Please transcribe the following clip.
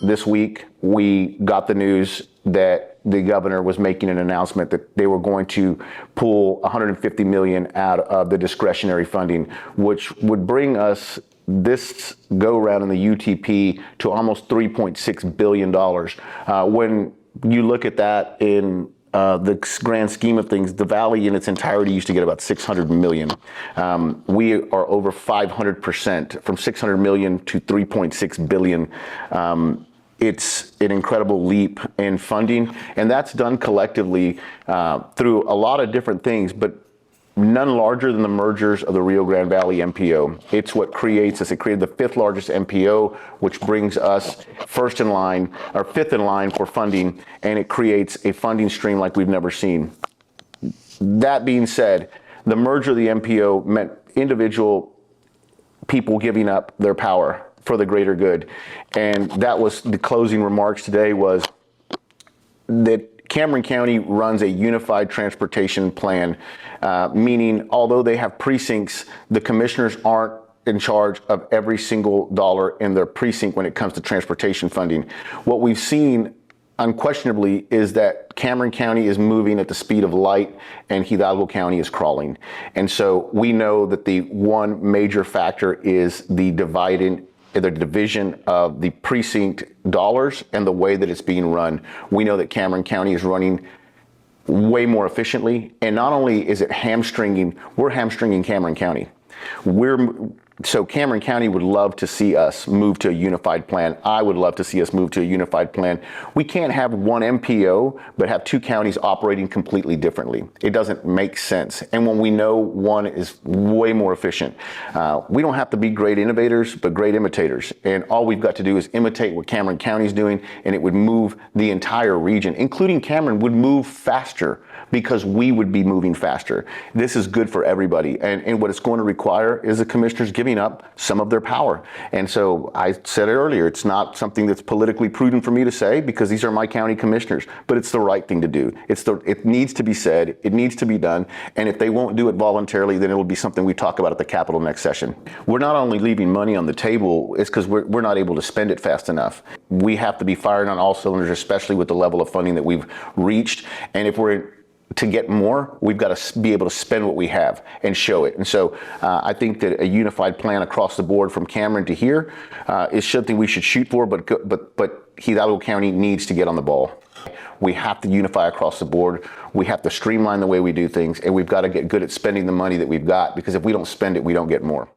this week, we got the news that the governor was making an announcement that they were going to pull $150 million out of the discretionary funding, which would bring us this go round in the UTP to almost $3.6 billion. When you look at that in the grand scheme of things, the Valley in its entirety used to get about 600 million. We are over 500%, from 600 million to 3.6 billion. It's an incredible leap in funding, and that's done collectively through a lot of different things, but none larger than the mergers of the Rio Grande Valley MPO. It's what creates us. It created the fifth largest MPO, which brings us first in line, or fifth in line for funding, and it creates a funding stream like we've never seen. That being said, the merger of the MPO meant individual people giving up their power for the greater good. And that was the closing remarks today, was that Cameron County runs a unified transportation plan, meaning although they have precincts, the commissioners aren't in charge of every single dollar in their precinct when it comes to transportation funding. What we've seen unquestionably is that Cameron County is moving at the speed of light and Hidalgo County is crawling. And so we know that the one major factor is the division of the precinct dollars and the way that it's being run. We know that Cameron County is running way more efficiently, and not only is it we're hamstringing Cameron County. So Cameron County would love to see us move to a unified plan. I would love to see us move to a unified plan. We can't have one MPO, but have two counties operating completely differently. It doesn't make sense. And when we know one is way more efficient, we don't have to be great innovators, but great imitators. And all we've got to do is imitate what Cameron County is doing, and it would move the entire region, including Cameron, would move faster because we would be moving faster. This is good for everybody. And what it's going to require is the commissioners giving up some of their power. And so I said it earlier, it's not something that's politically prudent for me to say because these are my county commissioners, but it's the right thing to do. It needs to be said, it needs to be done. And if they won't do it voluntarily, then it will be something we talk about at the Capitol next session. We're not only leaving money on the table, it's because we're not able to spend it fast enough. We have to be firing on all cylinders, especially with the level of funding that we've reached. And if we're to get more, we've got to be able to spend what we have and show it. And so I think that a unified plan across the board from Cameron to here is something we should shoot for, but Hidalgo County needs to get on the ball. We have to unify across the board. We have to streamline the way we do things, and we've got to get good at spending the money that we've got, because if we don't spend it, we don't get more.